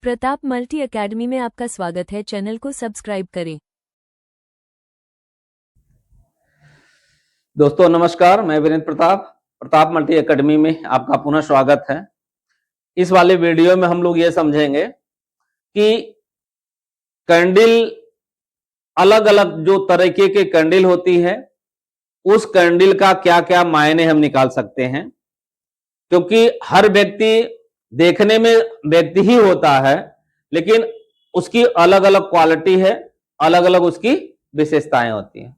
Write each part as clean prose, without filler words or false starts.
Pratap multi academy में आपका स्वागत है। चैनल को सब्सक्राइब करें। दोस्तों नमस्कार, मैं वीरेंद्र प्रताप मल्टी एकेडमी में आपका पुनः स्वागत है। इस वाले वीडियो में हम लोग ये समझेंगे कि कैंडल अलग अलग जो तरीके के कैंडल होती है उस कैंडल का क्या क्या मायने हम निकाल सकते हैं, क्योंकि हर व्यक्ति देखने में व्यक्ति ही होता है, लेकिन उसकी अलग अलग क्वालिटी है, अलग अलग उसकी विशेषताएं होती हैं।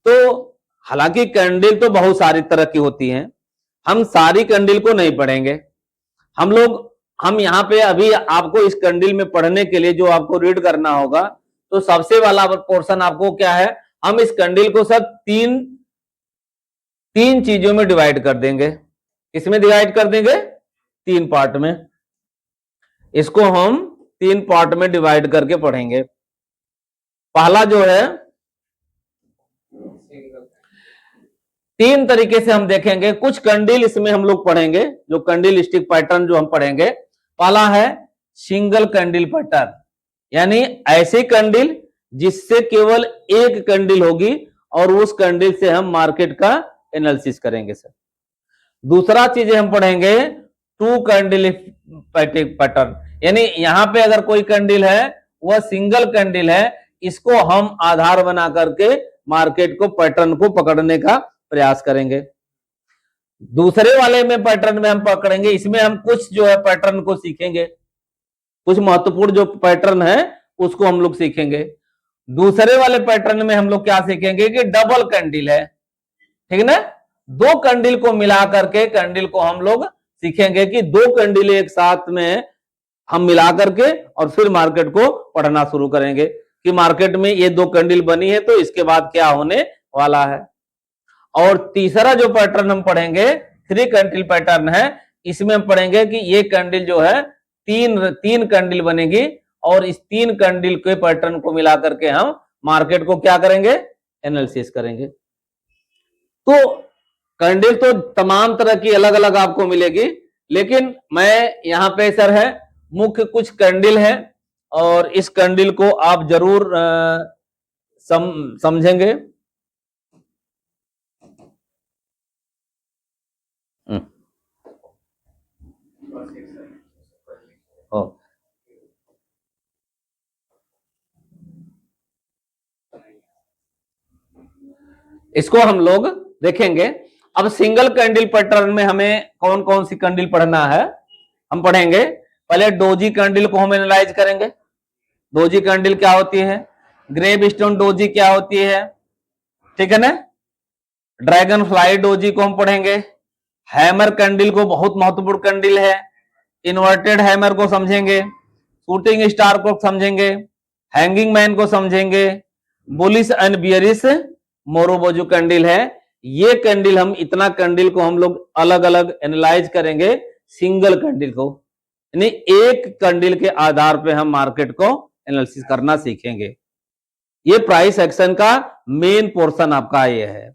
तो हालांकि कैंडल तो बहुत सारी तरह की होती हैं, हम सारी कैंडल को नहीं पढ़ेंगे। हम यहाँ पे अभी आपको इस कैंडल में पढ़ने के लिए जो आपको रीड करना होगा, तो सबसे वाला पोर्शन आपको क्या है, हम इस कैंडल को सब तीन चीजों में डिवाइड कर देंगे। इसमें डिवाइड कर देंगे 3 पार्ट में। इसको हम 3 पार्ट में डिवाइड करके पढ़ेंगे। पहला जो है 3 तरीके से हम देखेंगे। कुछ कैंडल इसमें हम लोग पढ़ेंगे, जो कैंडल स्टिक पैटर्न जो हम पढ़ेंगे। पहला है सिंगल कैंडल पैटर्न, यानी ऐसी कैंडल जिससे केवल एक कैंडल होगी और उस कैंडल से हम मार्केट का एनालिसिस करेंगे सर। दूसरा चीज हम पढ़ेंगे 2 कैंडल पैटर्न, यानी यहां पे अगर कोई कैंडल है वह सिंगल कैंडल है, इसको हम आधार बना करके मार्केट को पैटर्न को पकड़ने का प्रयास करेंगे। दूसरे वाले में पैटर्न में हम पकड़ेंगे, इसमें हम कुछ जो है पैटर्न को सीखेंगे, कुछ महत्वपूर्ण जो पैटर्न है उसको हम लोग सीखेंगे। दूसरे वाले पैटर्न में हम लोग क्या सीखेंगे कि डबल कैंडल है, ठीक ना। 2 कैंडल को मिला करके कैंडल को हम लोग सीखेंगे कि 2 कैंडल एक साथ में हम मिला करके और फिर मार्केट को पढ़ना शुरू करेंगे कि मार्केट में ये 2 कैंडल बनी है तो इसके बाद क्या होने वाला है। और तीसरा जो पैटर्न हम पढ़ेंगे 3 कैंडल पैटर्न है। इसमें हम पढ़ेंगे कि ये कैंडल जो है तीन कैंडल बनेगी और इस 3 कैंडल के पैटर्न को मिला करके हम मार्केट को क्या करेंगे, एनालिसिस करेंगे। तो कैंडल तो तमाम तरह की अलग अलग आपको मिलेगी, लेकिन मैं यहां पे सर है मुख्य कुछ कैंडल है और इस कैंडल को आप जरूर समझेंगे। इसको हम लोग देखेंगे। अब सिंगल कैंडल पैटर्न में हमें कौन कौन सी कैंडल पढ़ना है हम पढ़ेंगे। पहले डोजी कैंडल को हम एनालाइज करेंगे। डोजी कैंडल क्या होती है, ग्रेव स्टोन डोजी क्या होती है, ठीक है ना। ड्रैगन फ्लाई डोजी को हम पढ़ेंगे। हैमर कैंडल को बहुत महत्वपूर्ण कैंडल है। इन्वर्टेड हैमर को समझेंगे, शूटिंग स्टार को समझेंगे, हैंगिंग मैन को समझेंगे, बुलिश एंड बियरिश मोरोबोजू कैंडल है। ये कैंडल हम इतना कैंडल को हम लोग अलग अलग एनालाइज करेंगे सिंगल कैंडल को, यानी एक कैंडल के आधार पे हम मार्केट को एनालिसिस करना सीखेंगे। ये प्राइस एक्शन का मेन पोर्शन आपका ये है।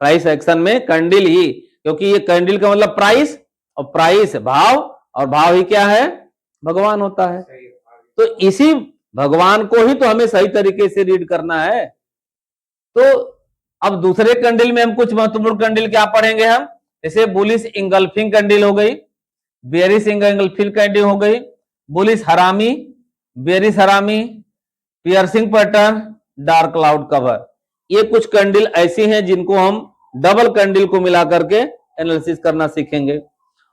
प्राइस एक्शन में कैंडल ही, क्योंकि ये कैंडल का मतलब प्राइस, और प्राइस भाव, और भाव ही क्या है, भगवान होता है। तो इसी भगवान को ही तो हमें सही तरीके से रीड करना है। तो अब दूसरे कैंडल में हम कुछ महत्वपूर्ण कैंडल क्या पढ़ेंगे हम, जैसे बुलिश इंगल्फिंग कैंडल हो गई, बेरिश इंगल्फिंग कैंडल हो गई, बुलिश हरामी, बेरिश हरामी, piercing pattern, dark cloud cover. ये कुछ कैंडल ऐसी हैं जिनको हम डबल कैंडल को मिला करके एनालिसिस करना सीखेंगे।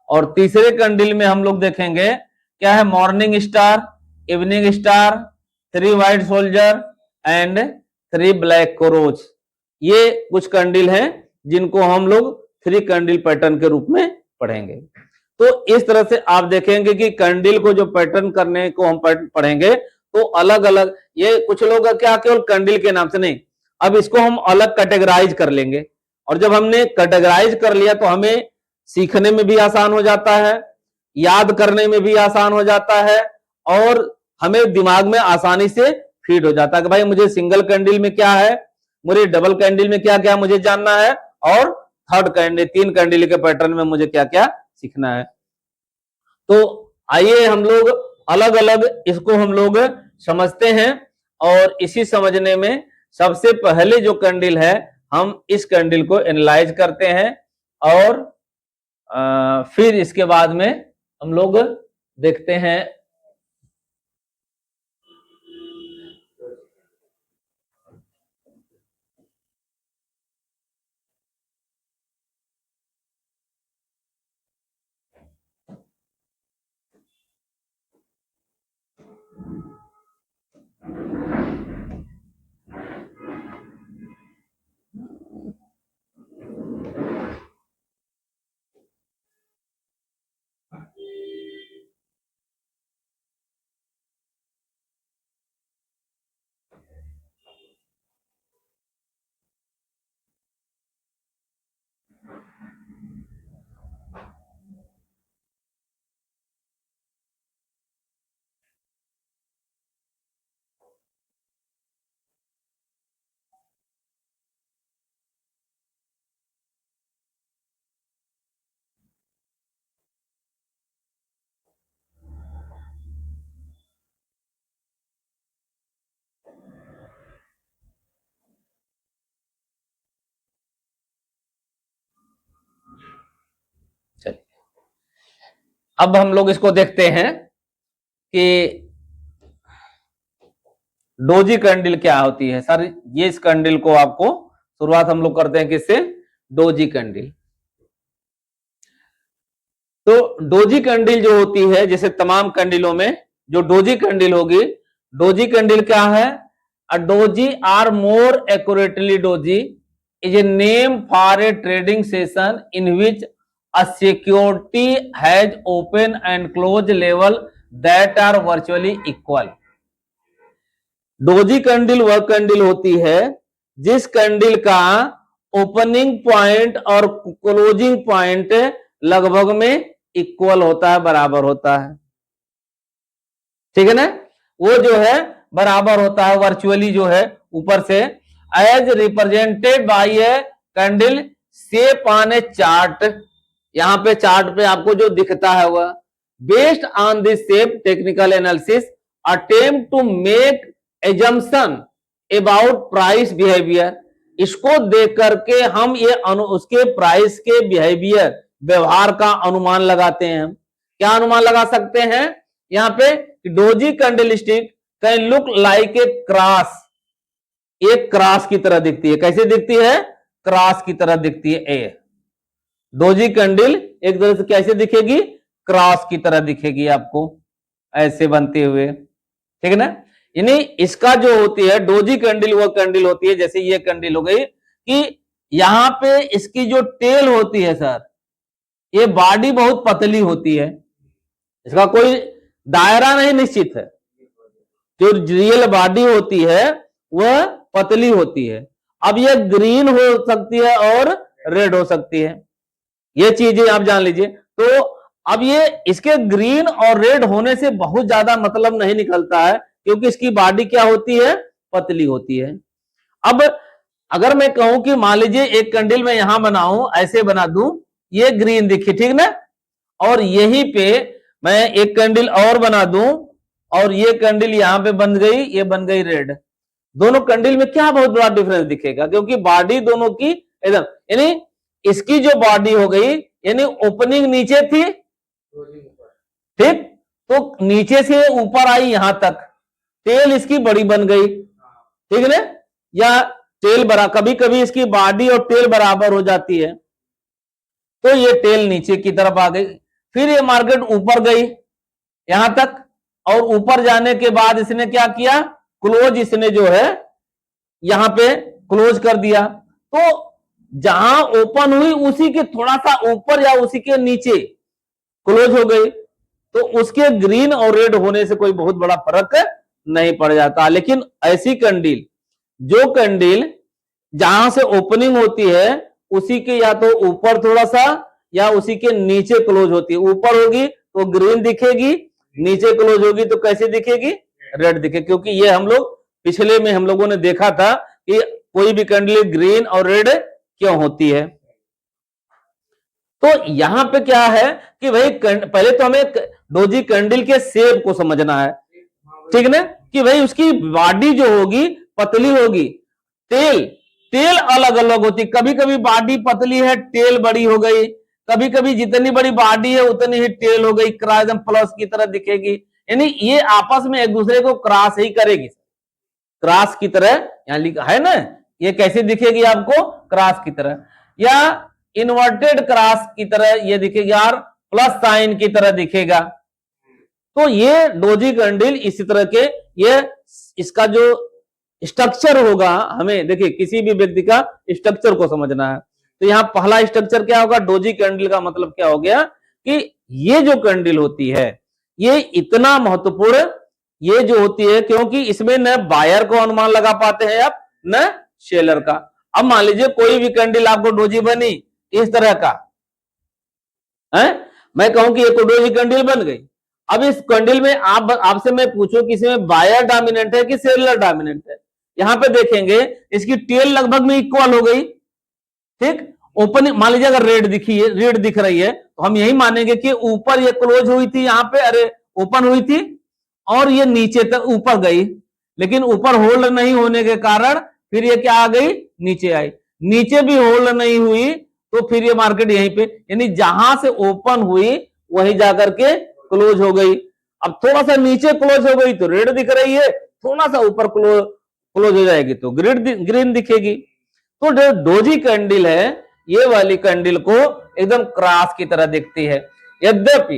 और तीसरे कैंडल में हम लोग देखेंगे क्या है, morning star, evening star, 3 white soldier and 3 black crows. ये कुछ कैंडल हैं जिनको हम लोग 3 कैंडल पैटर्न के रूप में पढ़ेंगे। तो इस तरह से आप देखेंगे कि कैंडल को जो पैटर्न करने को हम पढ़ेंगे तो अलग अलग, ये कुछ लोग क्या केवल कैंडल के नाम से नहीं, अब इसको हम अलग कैटेगराइज कर लेंगे। और जब हमने कैटेगराइज कर लिया तो हमें सीखने में भी आसान हो जाता है, याद करने में भी आसान हो जाता है, और हमें दिमाग में आसानी से फीड हो जाता है कि भाई मुझे सिंगल कैंडल में क्या है, मुझे डबल कैंडल में क्या क्या मुझे जानना है, और थर्ड कैंडल 3 कैंडल के पैटर्न में मुझे क्या क्या सीखना है। तो आइए हम लोग अलग अलग इसको हम लोग समझते हैं, और इसी समझने में सबसे पहले जो कैंडल है हम इस कैंडल को एनालाइज करते हैं, और फिर इसके बाद में हम लोग देखते हैं चलिए अब हम लोग इसको देखते हैं कि डोजी कैंडल क्या होती है। सर ये इस कैंडल को आपको शुरुआत हम लोग करते हैं किससे, डोजी कैंडल। तो डोजी कैंडल जो होती है, जैसे तमाम कैंडलों में जो डोजी कैंडल होगी, डोजी कैंडल क्या है, a doji or more accurately doji is a name for a trading session in which a security has open and close level that are virtually equal. Doji candle वह candle होती है जिस candle का opening point और closing point लगभग में equal होता है, बराबर होता है, ठीक है ना, वो जो है बराबर होता है वर्चुअली जो है ऊपर से, as represented by a candle shape on a chart. यहां पे चार्ट पे आपको जो दिखता है वह based on this shape technical analysis attempt to make assumption about price behaviour. इसको देख करके हम ये उसके प्राइस के बिहेवियर, व्यवहार का अनुमान लगाते हैं। हम क्या अनुमान लगा सकते हैं यहां पे, doji candlestick can look like a cross, एक क्रॉस की तरह दिखती है। कैसे दिखती है, क्रॉस की तरह दिखती है। ए डोजी कैंडल एक तरह से कैसे दिखेगी, क्रॉस की तरह दिखेगी आपको, ऐसे बनते हुए, ठीक है ना। यानी इसका जो होती है डोजी कैंडल वो कैंडल होती है, जैसे ये कैंडल हो गई कि यहां पे इसकी जो टेल होती है सर, ये बॉडी बहुत पतली होती है, इसका कोई दायरा नहीं निश्चित है। जो रियल बॉडी होती है वह पतली होती है। अब यह ग्रीन हो सकती है और रेड हो सकती है, ये चीजें आप जान लीजिए। तो अब ये इसके ग्रीन और रेड होने से बहुत ज्यादा मतलब नहीं निकलता है, क्योंकि इसकी बॉडी क्या होती है, पतली होती है। अब अगर मैं कहूं कि मान लीजिए एक कैंडल मैं यहां बनाऊं, ऐसे बना दूं, ये ग्रीन दिखी, ठीक ना, और यहीं पे मैं एक कैंडल और बना दूं और ये कैंडल यहां पे बन गई, ये बन गई रेड। दोनों कैंडल में क्या बहुत बड़ा डिफरेंस दिखेगा, क्योंकि बॉडी दोनों की एकदम, यानी इसकी जो बॉडी हो गई, यानी ओपनिंग नीचे थी, ठीक, तो नीचे से ऊपर आई यहां तक, टेल इसकी बड़ी बन गई, ठीक है ना, या टेल बड़ा, कभी कभी इसकी बॉडी और टेल बराबर हो जाती है, तो ये टेल नीचे की तरफ आ गई। फिर ये मार्केट ऊपर गई यहां तक, और ऊपर जाने के बाद इसने क्या किया, क्लोज इसने जो है यहां पे क्लोज कर दिया। तो जहां ओपन हुई उसी के थोड़ा सा ऊपर या उसी के नीचे क्लोज हो गई, तो उसके ग्रीन और रेड होने से कोई बहुत बड़ा फर्क नहीं पड़ जाता। लेकिन ऐसी कैंडल, जो कैंडल जहां से ओपनिंग होती है उसी के या तो ऊपर थोड़ा सा या उसी के नीचे क्लोज होती है, ऊपर होगी तो ग्रीन दिखेगी, नीचे क्लोज होगी तो कैसे दिखेगी, रेड दिखेगी। क्योंकि ये हम लोग पिछले में हम लोगों ने देखा था कि कोई भी कैंडल ग्रीन और रेड क्यों होती है। तो यहां पे क्या है कि भाई पहले तो हमें डोजी कैंडल के शेप को समझना है, ठीक ना, कि भाई उसकी बॉडी जो होगी पतली होगी, टेल टेल अलग अलग होती, कभी कभी बॉडी पतली है टेल बड़ी हो गई, कभी कभी जितनी बड़ी बॉडी है उतनी ही टेल हो गई, एकदम प्लस की तरह दिखेगी, यानी ये आपस में एक दूसरे को क्रॉस ही करेगी, क्रॉस की तरह यहां लिखा है ना, ये कैसे दिखेगी आपको, क्रॉस की तरह, या इन्वर्टेड क्रॉस की तरह ये दिखेगी, और प्लस साइन की तरह दिखेगा। तो ये डोजी कैंडल इसी तरह के, ये इसका जो स्ट्रक्चर होगा, हमें देखिए किसी भी व्यक्ति का स्ट्रक्चर को समझना है, तो यहां पहला स्ट्रक्चर क्या होगा, डोजी कैंडल का मतलब क्या हो गया कि ये जो कैंडल होती है ये इतना महत्वपूर्ण ये जो होती है, क्योंकि इसमें न बायर को अनुमान लगा पाते हैं आप, न सेलर का। अब मान लीजिए कोई भी कैंडल आपको डोजी बनी इस तरह का है, मैं कहूं कि एक डोजी कैंडल बन गई, अब इस कैंडल में आपसे मैं पूछूं किसी में बायर डोमिनेंट है कि सेलर डोमिनेंट है, यहां पे देखेंगे इसकी टेल लगभग में इक्वल हो गई, ठीक, ओपन मान लीजिए अगर रेड दिख रही है तो हम यही मानेंगे कि ऊपर ये क्लोज हुई थी, यहां पे अरे ओपन हुई थी और ये नीचे तक ऊपर गई, लेकिन ऊपर होल्ड नहीं होने के कारण फिर ये क्या आ गई, नीचे आई, नीचे भी होल्ड नहीं हुई तो फिर ये मार्केट यहीं पे, यानी जहां से ओपन हुई वहीं जाकर के क्लोज हो गई। अब थोड़ा सा नीचे क्लोज हो गई तो रेड दिख रही है, थोड़ा सा ऊपर क्लोज हो जाएगी तो ग्रीन दिखेगी। तो जो डोजी कैंडल है ये वाली कैंडल को एकदम क्रॉस की तरह दिखती है, यद्यपि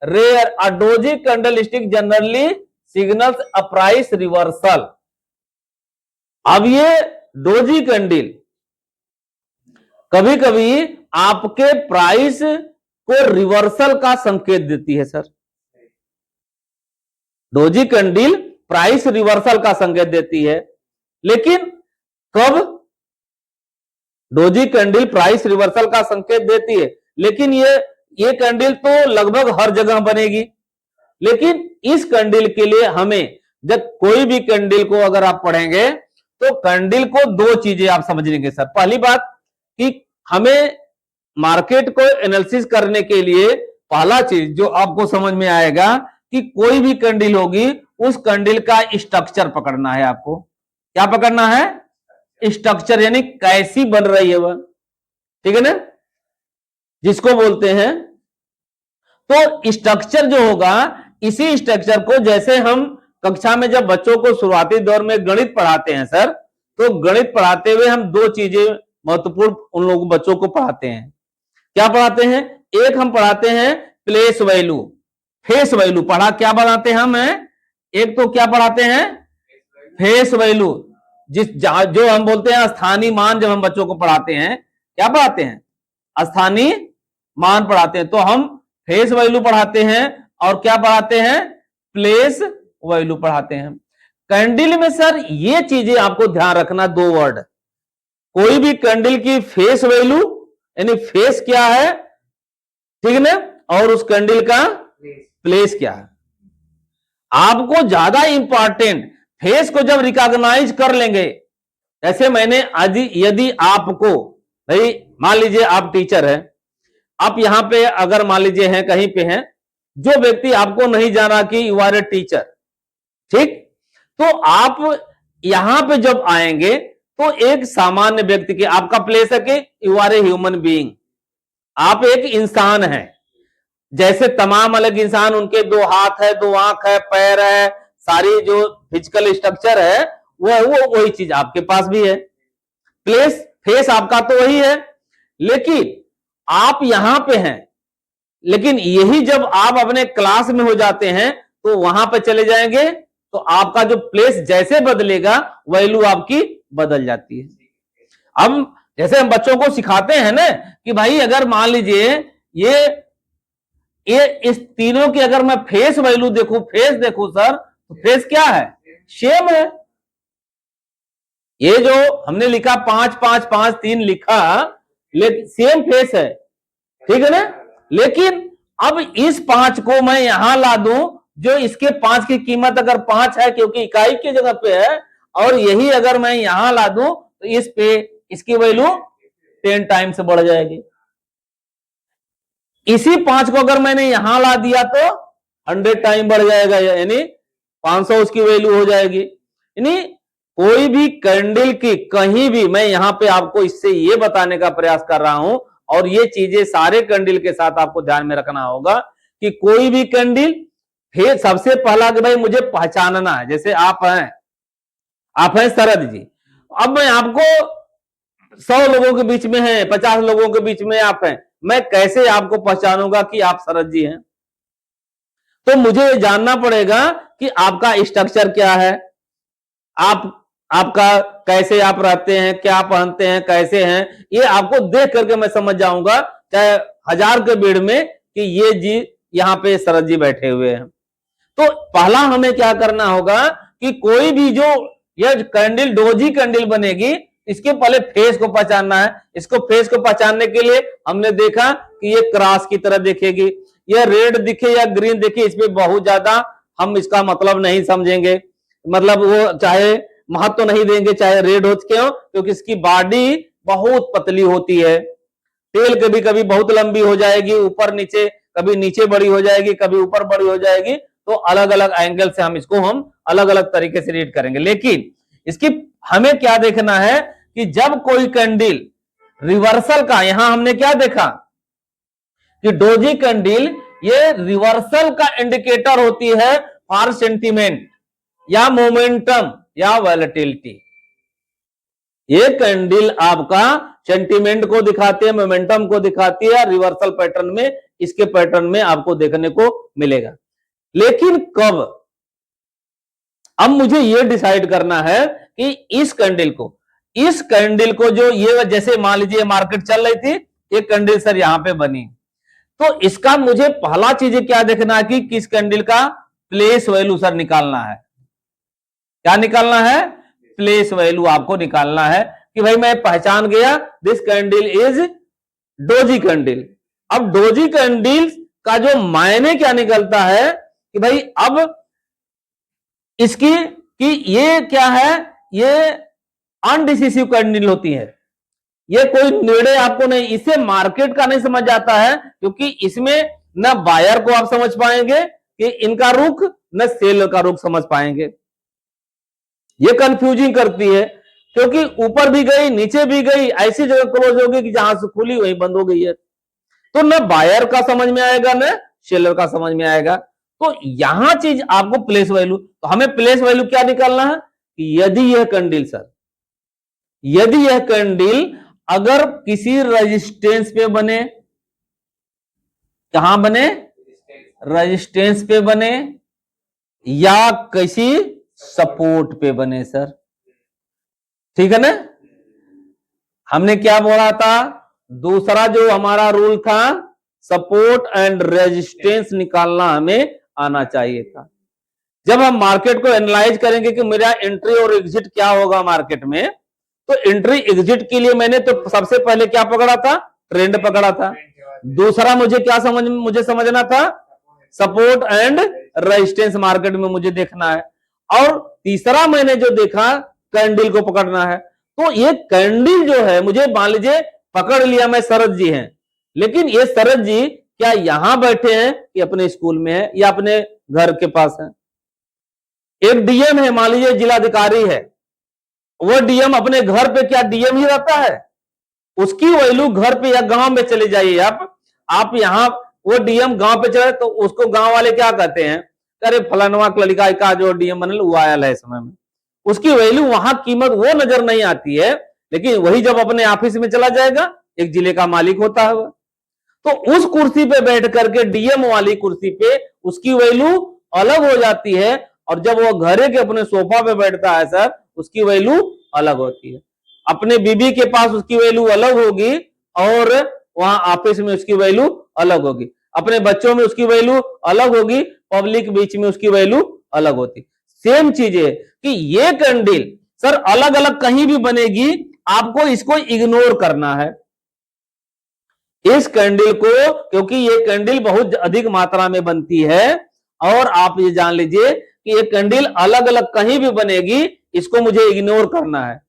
rare a doji candle stick generally signals a price reversal. अब ये डोजी कैंडल कभी कभी आपके प्राइस को रिवर्सल का संकेत देती है sir, doji candle price reversal का संकेत देती है, लेकिन कब डोजी कैंडल प्राइस रिवर्सल का संकेत देती है, लेकिन ये कैंडल तो लगभग हर जगह बनेगी, लेकिन इस कैंडल के लिए हमें जब कोई भी कैंडल को अगर आप पढ़ेंगे तो कैंडल को दो चीजें आप समझ लेंगे सर। पहली बात कि हमें मार्केट को एनालिसिस करने के लिए पहला चीज जो आपको समझ में आएगा कि कोई भी कैंडल होगी उस कैंडल का स्ट्रक्चर पकड़ना है, आपको क्या पकड़ना है, स्ट्रक्चर, यानी कैसी बन रही है वह, ठीक है ना, जिसको बोलते हैं। तो स्ट्रक्चर जो होगा, इसी स्ट्रक्चर को जैसे हम कक्षा में जब बच्चों को शुरुआती दौर में गणित पढ़ाते हैं सर, तो गणित पढ़ाते हुए हम दो चीजें महत्वपूर्ण उन लोगों बच्चों को पढ़ाते हैं। क्या पढ़ाते हैं, एक हम पढ़ाते हैं प्लेस वैल्यू, फेस वैल्यू पढ़ा, क्या बनाते हैं हम, एक तो क्या पढ़ाते हैं, फेस वैल्यू, जो हम बोलते हैं स्थानीय मान, जब हम बच्चों को पढ़ाते हैं क्या पढ़ाते हैं, स्थानीय मान पढ़ाते हैं, तो हम फेस वैल्यू पढ़ाते हैं और क्या पढ़ाते हैं, प्लेस वैल्यू पढ़ाते हैं। कैंडल में सर ये चीजें आपको ध्यान रखना, दो वर्ड, कोई भी कैंडल की फेस वैल्यू यानी फेस क्या है, ठीक है ना, और उस कैंडल का प्लेस क्या है। आपको ज्यादा इंपॉर्टेंट फेस को जब रिकॉग्नाइज कर लेंगे, जैसे मैंने आज यदि आपको भाई मान लीजिए आप टीचर है, आप यहां पे अगर मान लीजिए हैं कहीं पे हैं, जो व्यक्ति आपको नहीं जाना कि यू आर ए टीचर, ठीक, तो आप यहां पे जब आएंगे तो एक सामान्य व्यक्ति के आपका प्लेस है कि you are a human being, आप एक इंसान हैं, जैसे तमाम अलग इंसान उनके दो हाथ है, दो आंख है, पैर है, सारी जो फिजिकल स्ट्रक्चर है वो वही चीज आपके पास भी है, प्लेस फेस आपका तो वही है, लेकिन आप यहां पे हैं, लेकिन यही जब आप अपने क्लास में हो जाते हैं तो वहां पे चले जाएंगे तो आपका जो प्लेस जैसे बदलेगा वैल्यू आपकी बदल जाती है। अब जैसे हम बच्चों को सिखाते हैं ना कि भाई अगर मान लीजिए ये इस तीनों की अगर मैं फेस वैल्यू देखूं, फेस देखूं सर, तो फेस क्या है, सेम है, ये जो हमने लिखा 5 5 5 3 लिखा, लेकिन सेम फेस है, ठीक है ना, लेकिन अब इस 5 को मैं यहां ला दूं, जो इसके 5 की कीमत अगर 5 है क्योंकि इकाई की जगह पे है, और यही अगर मैं यहां ला दूं तो इस पे इसकी वैल्यू 10 टाइम्स बढ़ जाएगी। इसी 5 को अगर मैंने यहां ला दिया तो 100 टाइम बढ़ जाएगा, यानी 500 उसकी वैल्यू हो जाएगी। यानी कोई भी कैंडल की कहीं भी, मैं यहां पे आपको इससे ये बताने का प्रयास कर रहा हूं, और ये चीजें सारे कैंडल के साथ आपको ध्यान में रखना होगा कि कोई भी कैंडल, फिर सबसे पहला कि भाई मुझे पहचानना है। जैसे आप हैं शरद जी, अब मैं आपको 100 लोगों के बीच में हैं, 50 लोगों के बीच में आप हैं, मैं कैसे आपको पहचानूंगा कि आप शरद जी हैं? तो मुझे जानना पड़ेगा कि आपका स्ट्रक्चर क्या है, आपका कैसे आप रहते हैं, क्या पहनते हैं, कैसे हैं, ये आपको देख करके मैं समझ जाऊंगा, चाहे 1000 के भीड़ में, कि ये जी यहां पे शरद जी बैठे हुए हैं। तो पहला हमें क्या करना होगा कि कोई भी जो ये कैंडल डोजी कैंडल बनेगी, इसके पहले फेस को पहचानना है। इसको फेस को पहचानने के लिए हमने देखा कि ये क्रॉस की तरह दिखेगी, ये रेड दिखे या ग्रीन दिखे, इसमें बहुत ज्यादा हम इसका मतलब नहीं समझेंगे, मतलब वो चाहे महत्व तो नहीं देंगे चाहे रेड हो, क्यों? क्योंकि इसकी बॉडी बहुत पतली होती है, टेल कभी कभी बहुत लंबी हो जाएगी, ऊपर नीचे, कभी नीचे बड़ी हो जाएगी, कभी ऊपर बड़ी हो जाएगी। तो अलग अलग एंगल से हम अलग अलग तरीके से रीड करेंगे। लेकिन इसकी हमें क्या देखना है कि जब कोई कैंडल रिवर्सल का, यहां हमने क्या देखा कि डोजी कैंडल ये रिवर्सल का इंडिकेटर होती है फॉर सेंटीमेंट या मोमेंटम या वॉलेटिलिटी। ये कैंडल आपका सेंटीमेंट को दिखाती है, मोमेंटम को दिखाती है, रिवर्सल पैटर्न में, इसके पैटर्न में आपको देखने को मिलेगा। लेकिन कब? अब मुझे यह डिसाइड करना है कि इस कैंडल को जो ये, जैसे मान लीजिए मार्केट चल रही थी, ये कैंडल सर यहां पे बनी, तो इसका मुझे पहला चीज क्या देखना है कि किस कैंडल का प्लेस वैल्यू सर निकालना है। क्या निकालना है? प्लेस वैल्यू आपको निकालना है कि भाई मैं पहचान गया this candle is doji candle. अब डोजी कैंडल का जो मायने क्या निकलता है कि भाई अब इसकी कि ये क्या है, ये अनडिसिसिव कैंडल होती है, ये कोई निर्णय आपको नहीं, इससे मार्केट का नहीं समझ आता है, क्योंकि इसमें न बायर को आप समझ पाएंगे कि इनका रुख, न सेलर का रुख समझ पाएंगे। ये कंफ्यूजिंग करती है, क्योंकि ऊपर भी गई नीचे भी गई, ऐसी जगह क्लोज होगी कि जहां से खुली वहीं बंद हो गई है। तो न बायर का समझ में आएगा न सेलर का समझ में आएगा। तो यहां चीज आपको प्लेस वैल्यू, तो हमें प्लेस वैल्यू क्या निकालना है कि यदि यह कैंडल अगर किसी रेजिस्टेंस पे बने, कहां बने? रेजिस्टेंस पे बने या किसी सपोर्ट पे बने सर, ठीक है ना? हमने क्या बोला था? दूसरा जो हमारा रूल था, सपोर्ट एंड रेजिस्टेंस निकालना हमें आना चाहिए था। जब हम मार्केट को एनालाइज करेंगे कि मेरा एंट्री और एग्जिट क्या होगा मार्केट में, तो एंट्री एग्जिट के लिए मैंने तो सबसे पहले क्या पकड़ा था? ट्रेंड पकड़ा था। दूसरा मुझे समझना था सपोर्ट एंड रेजिस्टेंस मार्केट में मुझे देखना है, और तीसरा मैंने जो देखा कैंडल को पकड़ना है। तो ये कैंडल जो है, मुझे मान लीजिए पकड़ लिया मैं, शरद जी हैं, लेकिन ये शरद जी क्या यहां बैठे हैं कि अपने स्कूल में है या अपने घर के पास है? एक डीएम है, मान लीजिए जिलाधिकारी है, वो डीएम अपने घर पे क्या डीएम ही रहता है? उसकी वैल्यू घर पे या गांव में चले जाइए आप यहां, वो डीएम गांव पे चले तो उसको गांव वाले क्या कहते हैं? अरे फलानवा लड़का का जो डीएम बनल वो आया है समय में, उसकी वैल्यू वहां कीमत वो नजर नहीं आती है। लेकिन वही जब अपने ऑफिस में चला जाएगा, एक जिले का मालिक होता है, तो उस कुर्सी पे बैठ करके डीएम वाली कुर्सी पे उसकी वैल्यू अलग हो जाती है, और जब वो घरे के अपने सोफा पे बैठता है सर, उसकी वैल्यू अलग होती है। अपने बीबी के पास उसकी वैल्यू अलग होगी, और वहां ऑफिस में उसकी वैल्यू अलग होगी, अपने बच्चों में उसकी वैल्यू अलग होगी, पब्लिक बीच में उसकी वैल्यू अलग होती। सेम चीज है कि ये कैंडल सर अलग अलग कहीं भी बनेगी, आपको इसको इग्नोर करना है इस कैंडल को, क्योंकि ये कैंडल बहुत अधिक मात्रा में बनती है। और आप ये जान लीजिए कि ये कैंडल अलग अलग कहीं भी बनेगी, इसको मुझे इग्नोर करना है।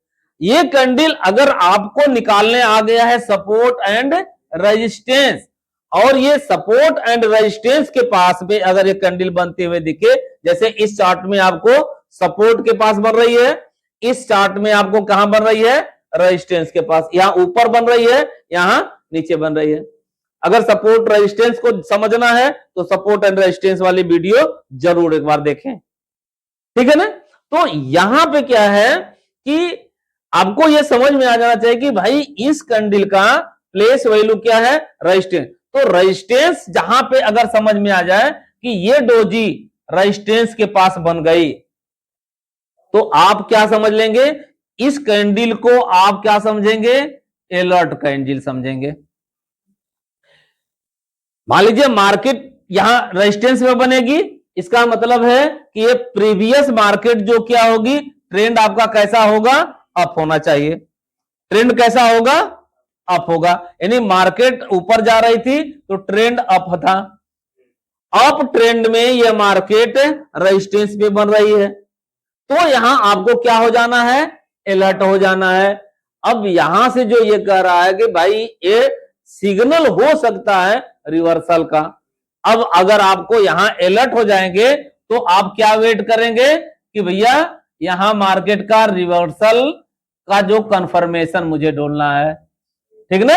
ये कैंडल अगर आपको निकालने आ गया है सपोर्ट एंड रेजिस्टेंस, और ये सपोर्ट एंड रेजिस्टेंस के पास में अगर ये कैंडल बनते हुए दिखे, जैसे इस चार्ट में आपको सपोर्ट के पास बन रही है, इस चार्ट में आपको कहां बन रही है, रेजिस्टेंस के पास, यहां ऊपर बन रही है, यहां नीचे बन रही है। अगर सपोर्ट रेजिस्टेंस को समझना है तो सपोर्ट एंड रेजिस्टेंस वाली वीडियो जरूर एक बार देखें, ठीक है ना। तो यहां पे क्या है कि आपको यह समझ में आ जाना चाहिए कि भाई इस कैंडल का प्लेस वैल्यू क्या है, रेजिस्टेंस। तो रेजिस्टेंस जहां पे अगर समझ में आ जाए कि ये डोजी रेजिस्टेंस के पास बन गई, तो आप क्या समझ लेंगे, इस कैंडल को आप क्या समझेंगे, अलर्ट कैंडल समझेंगे। मान लीजिए मार्केट यहां रेजिस्टेंस में बनेगी, इसका मतलब है कि ये प्रीवियस मार्केट जो क्या होगी, ट्रेंड आपका कैसा होगा, अप होना चाहिए। ट्रेंड कैसा होगा, अप होगा, यानी मार्केट ऊपर जा रही थी तो ट्रेंड अप था। अप ट्रेंड में यह मार्केट रेजिस्टेंस पे बन रही है, तो यहां आपको क्या हो जाना है, अलर्ट हो जाना है। अब यहां से जो ये कह रहा है कि भाई ये सिग्नल हो सकता है रिवर्सल का। अब अगर आपको यहां अलर्ट हो जाएंगे तो आप क्या वेट करेंगे कि भैया यहां मार्केट का रिवर्सल का जो कंफर्मेशन मुझे ढूंढना है, ठीक ना।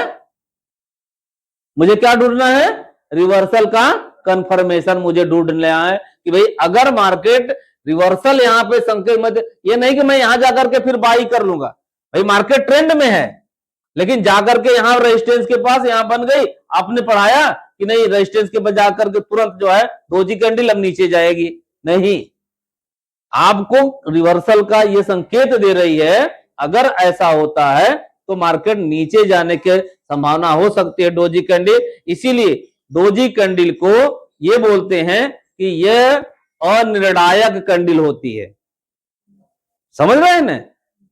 मुझे क्या ढूंढना है, रिवर्सल का कंफर्मेशन मुझे ढूंढना है कि भाई अगर मार्केट रिवर्सल यहां पे संकेत मत, ये नहीं कि मैं यहां जाकर के फिर बाई कर लूंगा, भाई मार्केट ट्रेंड में है लेकिन जाकर के यहां रेजिस्टेंस के पास यहां बन गई, आपने पढ़ाया कि नहीं रेजिस्टेंस के पास जाकर के तुरंत जो है डोजी कैंडल अब नीचे जाएगी, नहीं, आपको रिवर्सल का ये संकेत दे रही है। अगर ऐसा होता है तो मार्केट नीचे जाने की संभावना हो सकती है डोजी कैंडल, इसीलिए डोजी कैंडल को ये बोलते हैं कि यह अनिर्णायक कैंडल होती है। समझ रहे हैं ना,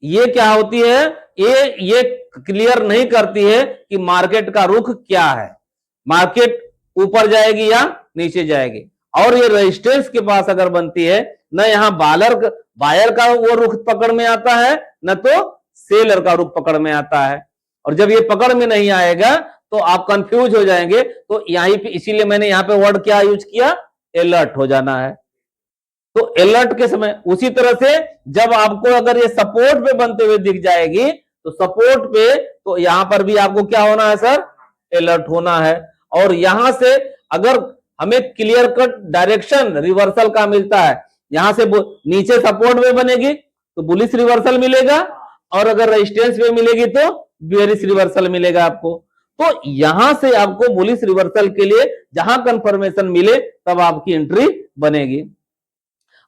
ये क्या होती है, ये क्लियर नहीं करती है कि मार्केट का रुख क्या है, मार्केट ऊपर जाएगी या नीचे जाएगी। और ये रेजिस्टेंस के पास अगर बनती है, न यहां बायर का वो रुख पकड़ में आता है, न तो सेलर का रुख पकड़ में आता है। और जब ये पकड़ में नहीं आएगा तो आप कंफ्यूज हो जाएंगे। तो यहीं पे इसीलिए मैंने यहां पे वर्ड क्या यूज किया, अलर्ट हो जाना है। तो अलर्ट के समय उसी तरह से जब आपको अगर ये सपोर्ट पे बनते हुए दिख जाएगी तो सपोर्ट पे, तो यहां पर भी आपको क्या होना है सर, अलर्ट होना है। और यहां से अगर हमें क्लियर कट डायरेक्शन रिवर्सल का मिलता है, यहां से नीचे सपोर्ट पे बनेगी तो बुलिश रिवर्सल मिलेगा, और अगर रेजिस्टेंस पे मिलेगी तो बेयरिश रिवर्सल मिलेगा आपको। तो यहां से आपको बुलिश रिवर्सल के लिए जहां कंफर्मेशन मिले तब आपकी एंट्री बनेगी।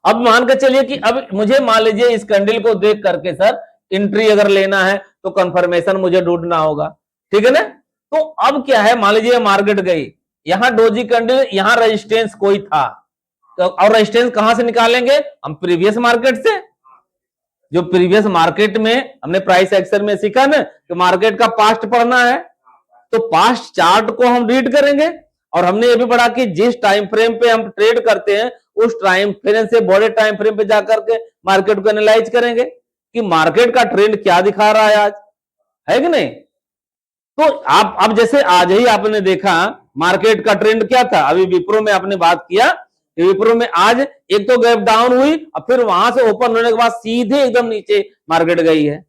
अब मान के चलिए कि अब मुझे मान लीजिए इस कैंडल को देख करके सर एंट्री अगर लेना है तो कंफर्मेशन मुझे ढूंढना होगा, ठीक है ना। तो अब क्या है, मान लीजिए मार्केट गई, यहां डोजी कैंडल, यहां रेजिस्टेंस कोई था, तो और रेजिस्टेंस कहां से निकालेंगे हम, प्रीवियस मार्केट से। जो प्रीवियस मार्केट में हमने प्राइस एक्शन में सीखा ना कि मार्केट का पास्ट पढ़ना है, तो पास्ट चार्ट को हम रीड करेंगे। और हमने ये भी पढ़ा कि जिस टाइम फ्रेम पे हम ट्रेड करते हैं उस टाइम फ्रेम से बड़े टाइम फ्रेम पे जाकर के मार्केट को एनालाइज करेंगे कि मार्केट का ट्रेंड क्या दिखा रहा है आज, है कि नहीं। तो आप अब जैसे आज ही आपने देखा मार्केट का ट्रेंड क्या था, अभी विप्रो में आपने बात किया, विप्रो में आज एक तो गैप डाउन हुई और फिर वहां से ओपन होने के बाद सीधे एकदम नीचे मार्केट गई है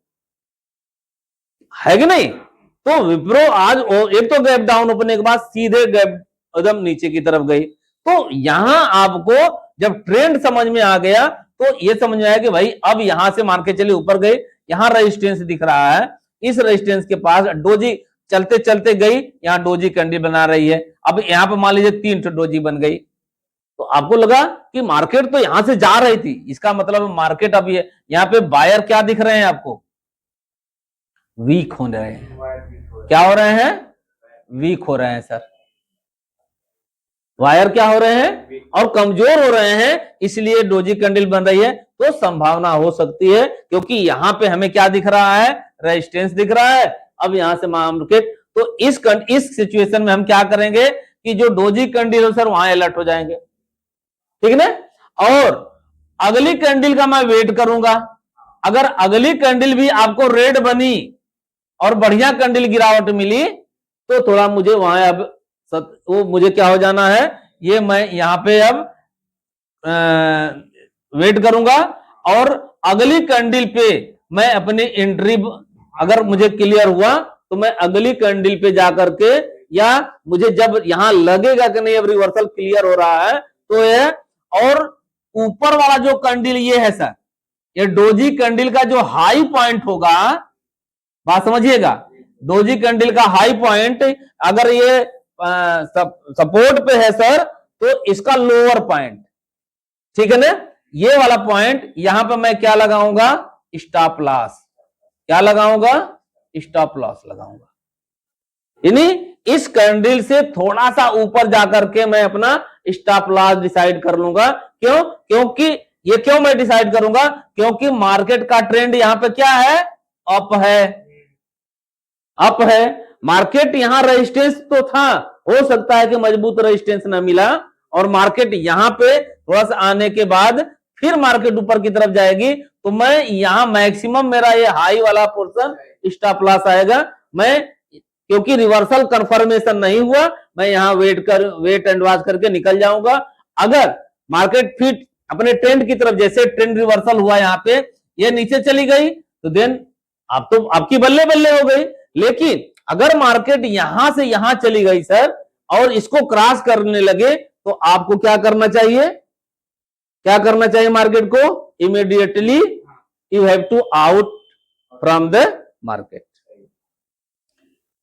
कि नहीं। तो विप्रो आज एक तो गैप डाउन होने के बाद सीधे गैप एकदम नीचे की तरफ गई। तो यहां आपको जब ट्रेंड समझ में आ गया तो ये समझ में आया कि भाई अब यहां से मान के चलिए ऊपर गए, यहां रेजिस्टेंस दिख रहा है, इस रेजिस्टेंस के पास डोजी चलते चलते गई, यहां डोजी कैंडल बना रही है। अब यहां पे मान लीजिए 3 डोजी बन गई, तो आपको लगा कि मार्केट तो यहां से जा रही थी, इसका मतलब मार्केट अब ये यहां पे बायर क्या दिख रहे हैं आपको, वीक हो रहे हैं। क्या हो रहे हैं, वीक हो रहे हैं सर, वायर क्या हो रहे हैं और कमजोर हो रहे हैं, इसलिए डोजी कैंडल बन रही है। तो संभावना हो सकती है क्योंकि यहां पे हमें क्या दिख रहा है, रेजिस्टेंस दिख रहा है। अब यहां से मार्केट, तो इस सिचुएशन में हम क्या करेंगे कि जो डोजी कैंडल हो सर वहां अलर्ट हो जाएंगे, ठीक है ना। और अगली कैंडल का मैं वेट करूंगा, अगर अगली कैंडल भी आपको रेड बनी और बढ़िया कैंडल गिरावट मिली तो थोड़ा मुझे वहां अब वो मुझे क्या हो जाना है, ये मैं यहां पे अब वेट करूंगा और अगली कैंडल पे मैं अपनी एंट्री, अगर मुझे क्लियर हुआ तो मैं अगली कैंडल पे जाकर के, या मुझे जब यहां लगेगा कि नहीं अब रिवर्सल क्लियर हो रहा है तो ये, और ऊपर वाला जो कैंडल ये है सर, ये डोजी कैंडल का जो हाई पॉइंट होगा, बात समझिएगा, डोजी कैंडल का हाई पॉइंट अगर ये सपोर्ट पे है सर, तो इसका लोअर पॉइंट, ठीक है ना, ये वाला पॉइंट यहां पे मैं क्या लगाऊंगा, स्टॉप लॉस, क्या लगाऊंगा, स्टॉप लॉस लगाऊंगा। यानी इस कैंडल से थोड़ा सा ऊपर जाकर के मैं अपना स्टॉप लॉस डिसाइड कर लूंगा। क्यों? क्योंकि ये क्यों मैं डिसाइड करूंगा, क्योंकि मार्केट का ट्रेंड यहां पे क्या है, अप है, अप है। मार्केट यहां रेजिस्टेंस तो था, हो सकता है कि मजबूत रेजिस्टेंस ना मिला और मार्केट यहां पे थोड़ा सा आने के बाद फिर मार्केट ऊपर की तरफ जाएगी, तो मैं यहां मैक्सिमम मेरा ये हाई वाला पोर्शन स्टॉप लॉस आएगा। मैं क्योंकि रिवर्सल कंफर्मेशन नहीं हुआ, मैं यहां वेट एंड वॉच करके निकल जाऊंगा। अगर मार्केट फिर अपने ट्रेंड की तरफ, जैसे ट्रेंड रिवर्सल हुआ यहां पे, ये नीचे चली गई तो देन आप तो आपकी बल्ले बल्ले हो गई। लेकिन अगर मार्केट यहां से यहां चली गई सर और इसको क्रॉस करने लगे, तो आपको क्या करना चाहिए, क्या करना चाहिए मार्केट को, immediately you have to out from the market.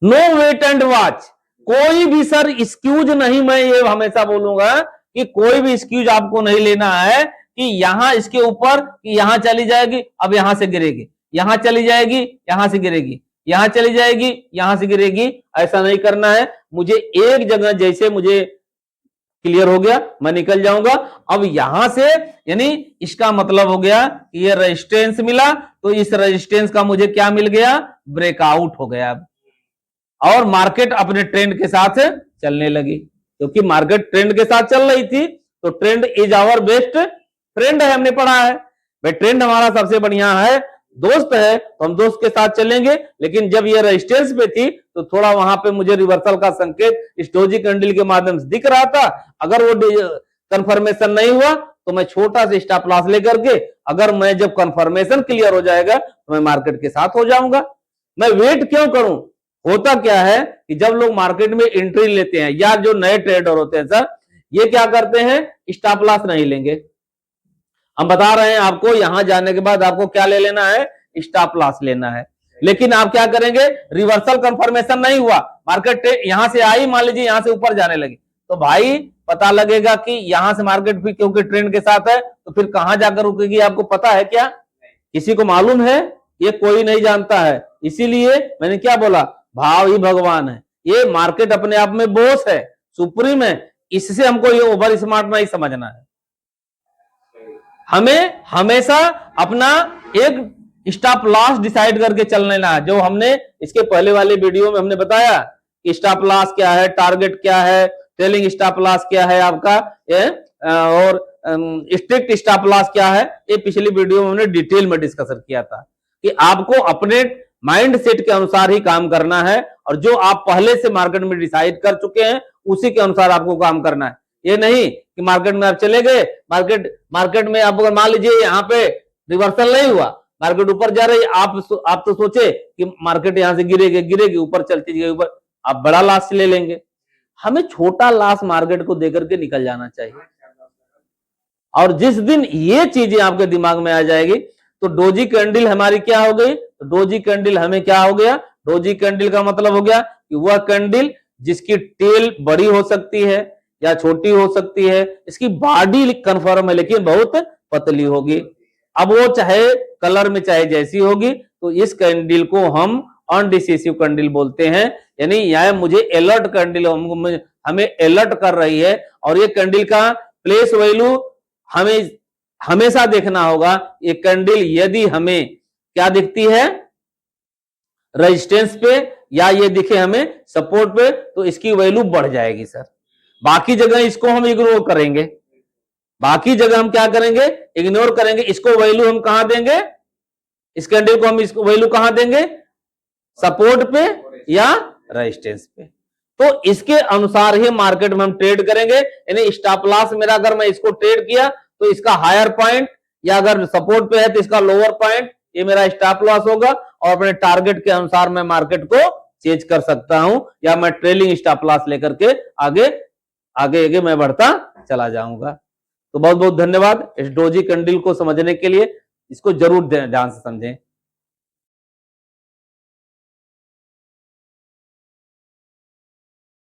No wait and watch, कोई भी सर एक्सक्यूज नहीं, मैं ये हमेशा बोलूंगा कि कोई भी एक्सक्यूज आपको नहीं लेना है कि यहां इसके ऊपर, कि यहां चली जाएगी अब यहां से गिरेगी, यहां चली जाएगी यहां से गिरेगी, यहां चली जाएगी यहां से गिरेगी, ऐसा नहीं करना है। मुझे एक जगह जैसे मुझे क्लियर हो गया मैं निकल जाऊंगा। अब यहां से यानी इसका मतलब हो गया कि ये रेजिस्टेंस मिला, तो इस रेजिस्टेंस का मुझे क्या मिल गया, ब्रेकआउट हो गया और मार्केट अपने ट्रेंड के साथ चलने लगी। क्योंकि मार्केट ट्रेंड के साथ चल रही थी, तो trend is our best friend है, हमने पढ़ा है भाई, ट्रेंड हमारा सबसे बढ़िया है, दोस्त है, तो हम दोस्त के साथ चलेंगे। लेकिन जब ये रेजिस्टेंस पे थी तो थोड़ा वहां पे मुझे रिवर्सल का संकेत इस डोजी कैंडल के माध्यम से दिख रहा था। अगर वो कंफर्मेशन नहीं हुआ तो मैं छोटा सा स्टॉप लॉस लेकर के, अगर मैं जब कंफर्मेशन क्लियर हो जाएगा तो मैं मार्केट के साथ हो जाऊंगा। मैं वेट क्यों करूं? होता क्या है कि जब लोग मार्केट में एंट्री लेते हैं या जो नए ट्रेडर होते हैं सर, ये क्या करते हैं, स्टॉप लॉस नहीं लेंगे। हम बता रहे हैं आपको, यहां जाने के बाद आपको क्या ले लेना है, स्टॉप लॉस लेना है। लेकिन आप क्या करेंगे, रिवर्सल कंफर्मेशन नहीं हुआ, मार्केट यहां से आई, मान लीजिए यहां से ऊपर जाने लगी, तो भाई पता लगेगा कि यहां से मार्केट भी क्योंकि ट्रेंड के साथ है, तो फिर कहां जाकर रुकेगी आपको पता है क्या, किसी को मालूम है? ये कोई नहीं जानता है। इसीलिए मैंने क्या बोला, भाव ही भगवान है। ये मार्केट अपने आप में बॉस है, सुप्रीम है, इससे हमको ये ओवर स्मार्ट नहीं समझना है। हमें हमेशा अपना एक स्टॉप लॉस डिसाइड करके चलना है, जो हमने इसके पहले वाले वीडियो में हमने बताया कि स्टॉप लॉस क्या है, टारगेट क्या है, ट्रेलिंग स्टॉप लॉस क्या है आपका, और स्ट्रिक्ट स्टॉप लॉस क्या है। ये पिछली वीडियो में हमने डिटेल में डिस्कशन किया था कि आपको अपने माइंड सेट के अनुसार ही काम करना है, और जो आप पहले से मार्केट में डिसाइड कर चुके हैं उसी के अनुसार आपको काम करना है। ये नहीं कि मार्केट में आप चले गए, मार्केट में आप मान लीजिए यहाँ पे रिवर्सल नहीं हुआ, मार्केट ऊपर जा रही, आप तो सोचे कि मार्केट यहां से गिरेगी ऊपर चलती जाएगी ऊपर, आप बड़ा लॉस ले लेंगे। हमें छोटा लॉस मार्केट को देकर के निकल जाना चाहिए। और जिस दिन ये चीजें आपके दिमाग में आ जाएगी तो डोजी कैंडल हमारी क्या हो गई, तो डोजी कैंडल हमें क्या हो गया, डोजी कैंडल का मतलब हो गया कि वह कैंडल जिसकी टेल बड़ी हो सकती है या छोटी हो सकती है, इसकी बॉडी कंफर्म है लेकिन बहुत पतली होगी। अब वो चाहे कलर में चाहे जैसी होगी, तो इस कैंडल को हम अनडिसिसिव कैंडल बोलते हैं। यानी यह मुझे अलर्ट कैंडल हमें अलर्ट कर रही है, और ये कैंडल का प्लेस वैल्यू हमें हमेशा देखना होगा। ये कैंडल यदि हमें क्या दिखती है, रेजिस्टेंस पे, या ये दिखे हमें सपोर्ट पे, तो इसकी वैल्यू बढ़ जाएगी सर। बाकी जगह इसको हम इग्नोर करेंगे, बाकी जगह हम क्या करेंगे, इग्नोर करेंगे। इसको वैल्यू हम कहां देंगे, इस कैंडल को हम इसको वैल्यू कहां देंगे, सपोर्ट पे या रेजिस्टेंस पे। तो इसके अनुसार ही मार्केट में हम ट्रेड करेंगे। यानी स्टॉप लॉस मेरा, अगर मैं इसको ट्रेड किया तो इसका हायर पॉइंट, या अगर सपोर्ट पे है तो इसका लोअर पॉइंट, ये मेरा स्टॉप लॉस होगा। और अपने टारगेट के अनुसार मैं मार्केट को चेंज कर सकता हूं, या मैं ट्रेलिंग स्टॉप लॉस लेकर के आगे आगे आगे मैं बढ़ता चला जाऊंगा। तो बहुत बहुत धन्यवाद इस डोजी कैंडल को समझने के लिए। इसको जरूर ध्यान से समझें।